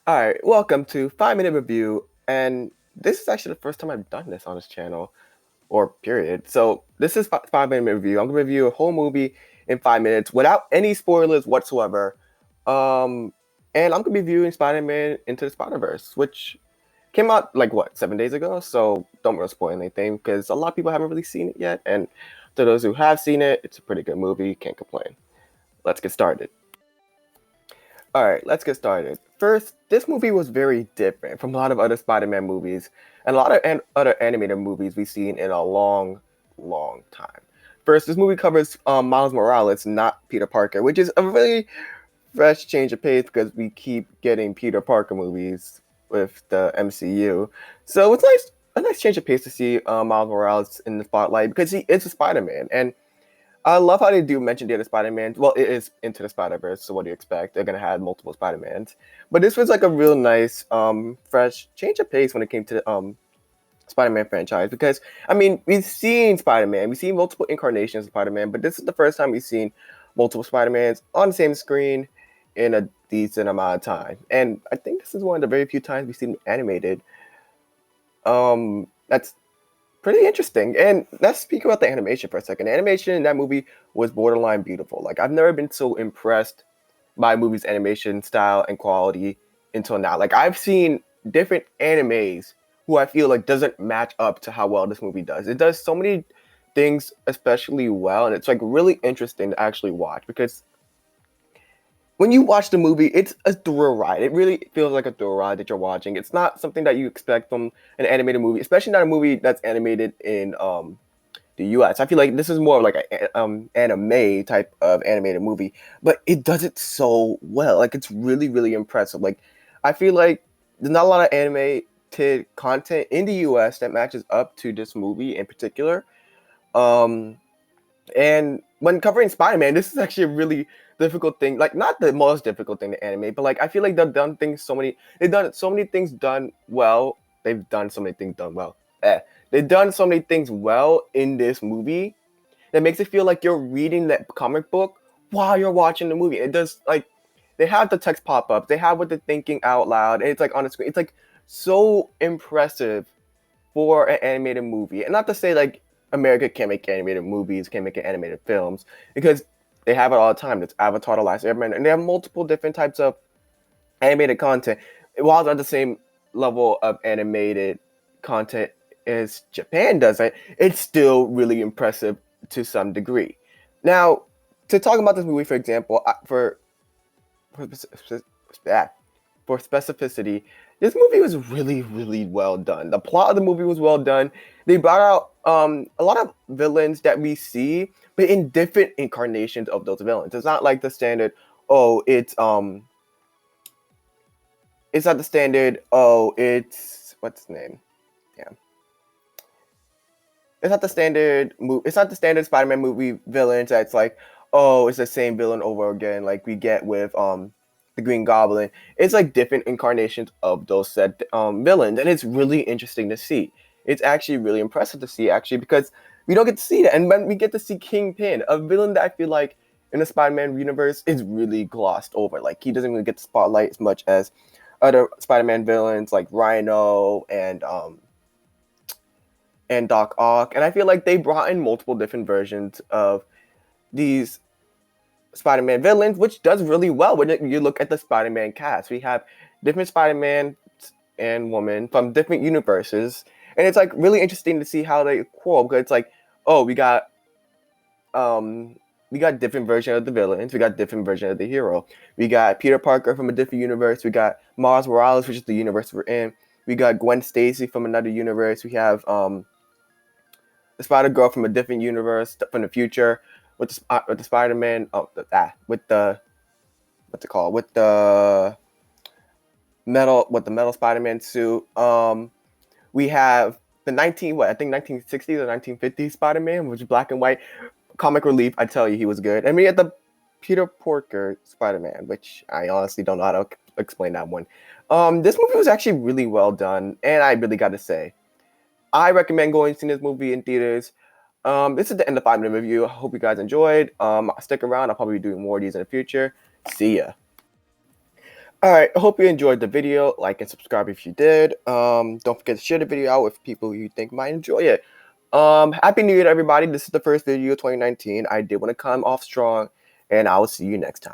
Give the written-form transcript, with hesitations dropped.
All right, welcome to 5 Minute Review. And this is actually the first time I've done this on this channel, or period. So, this is 5 Minute Review. I'm going to review a whole movie in 5 minutes without any spoilers whatsoever. Um, and I'm going to be reviewing Spider-Man Into the Spiderverse, which came out like what, 7 days ago? So, don't really spoil anything because a lot of people haven't really seen it yet. And to those who have seen it, it's a pretty good movie. Can't complain. Let's get started. All right, let's get started. First, this movie was very different from a lot of other Spider-Man movies and a lot of other animated movies we've seen in a long, long time. First, this movie covers Miles Morales, not Peter Parker, which is a really fresh change of pace because we keep getting Peter Parker movies with the MCU. So it's a nice change of pace to see Miles Morales in the spotlight because he is a Spider-Man, and I love how they do mention the other Spider-Man. Well, it is Into the Spider-Verse, so what do you expect? They're gonna have multiple Spider-Mans. But this was like a real nice, fresh change of pace when it came to the Spider-Man franchise. Because I mean, we've seen Spider-Man, we've seen multiple incarnations of Spider-Man, but this is the first time we've seen multiple Spider-Mans on the same screen in a decent amount of time. And I think this is one of the very few times we've seen animated. That's pretty interesting. And let's speak about the animation for a second. The animation in that movie was borderline beautiful. Like, I've never been so impressed by a movie's animation style and quality until now. Like, I've seen different animes who I feel like doesn't match up to how well this movie does. It does so many things especially well, and it's like really interesting to actually watch because when you watch the movie, it's a thrill ride. It really feels like a thrill ride that you're watching. It's not something that you expect from an animated movie, especially not a movie that's animated in the US. I feel like this is more of like a anime type of animated movie, but it does it so well. Like, it's really, really impressive. Like, I feel like there's not a lot of animated content in the US that matches up to this movie in particular. Um, and when covering Spider-Man, this is actually a really difficult thing. Like, not the most difficult thing to animate, but like I feel like they've done so many things done well. They've done so many things done well. They've done so many things well in this movie that makes it feel like you're reading that comic book while you're watching the movie. It does, like, they have the text pop ups, they have what they're thinking out loud, and it's like on the screen. It's like so impressive for an animated movie. And not to say like America can't make animated movies, can't make animated films, because they have it all the time. It's Avatar: The Last Airbender, and they have multiple different types of animated content. While they're at the same level of animated content as Japan does it's still really impressive to some degree. Now, to talk about this movie, for example, for, yeah, for specificity, this movie was really, really well done. The plot of the movie was well done. They brought out a lot of villains that we see, but in different incarnations of those villains. It's not like the standard, oh, it's not the standard, oh, it's what's his name? Yeah. It's not the standard Spider-Man movie villains that's like, oh, it's the same villain over again, like we get with the Green Goblin. It's like different incarnations of those said villains, and it's really interesting to see. It's actually really impressive to see, actually, because we don't get to see that. And when we get to see Kingpin, a villain that I feel like in the Spider-Man universe is really glossed over. Like, he doesn't really get the spotlight as much as other Spider-Man villains like Rhino and Doc Ock. And I feel like they brought in multiple different versions of these Spider-Man villains, which does really well when you look at the Spider-Man cast. We have different Spider-Man and woman from different universes, and it's like really interesting to see how they quarrel, because it's like, oh, we got different version of the villains, we got different version of the hero. We got Peter Parker from a different universe, we got Miles Morales, which is the universe we're in. We got Gwen Stacy from another universe. We have the Spider Girl from a different universe from the future with the Spider Man. With the what's it called? With the metal Spider Man suit. We have the 1960s or 1950s Spider Man, which is black and white. Comic relief. I tell you, he was good. And we had the Peter Porker Spider Man, which I honestly don't know how to explain that one. This movie was actually really well done, and I really got to say, I recommend going to see this movie in theaters. This is the end of 5 Minute Review. I hope you guys enjoyed. Stick around. I'll probably be doing more of these in the future. See ya. All right, I hope you enjoyed the video. Like and subscribe if you did. Don't forget to share the video out with people you think might enjoy it. Happy New Year to everybody. This is the first video of 2019. I did want to come off strong, and I will see you next time.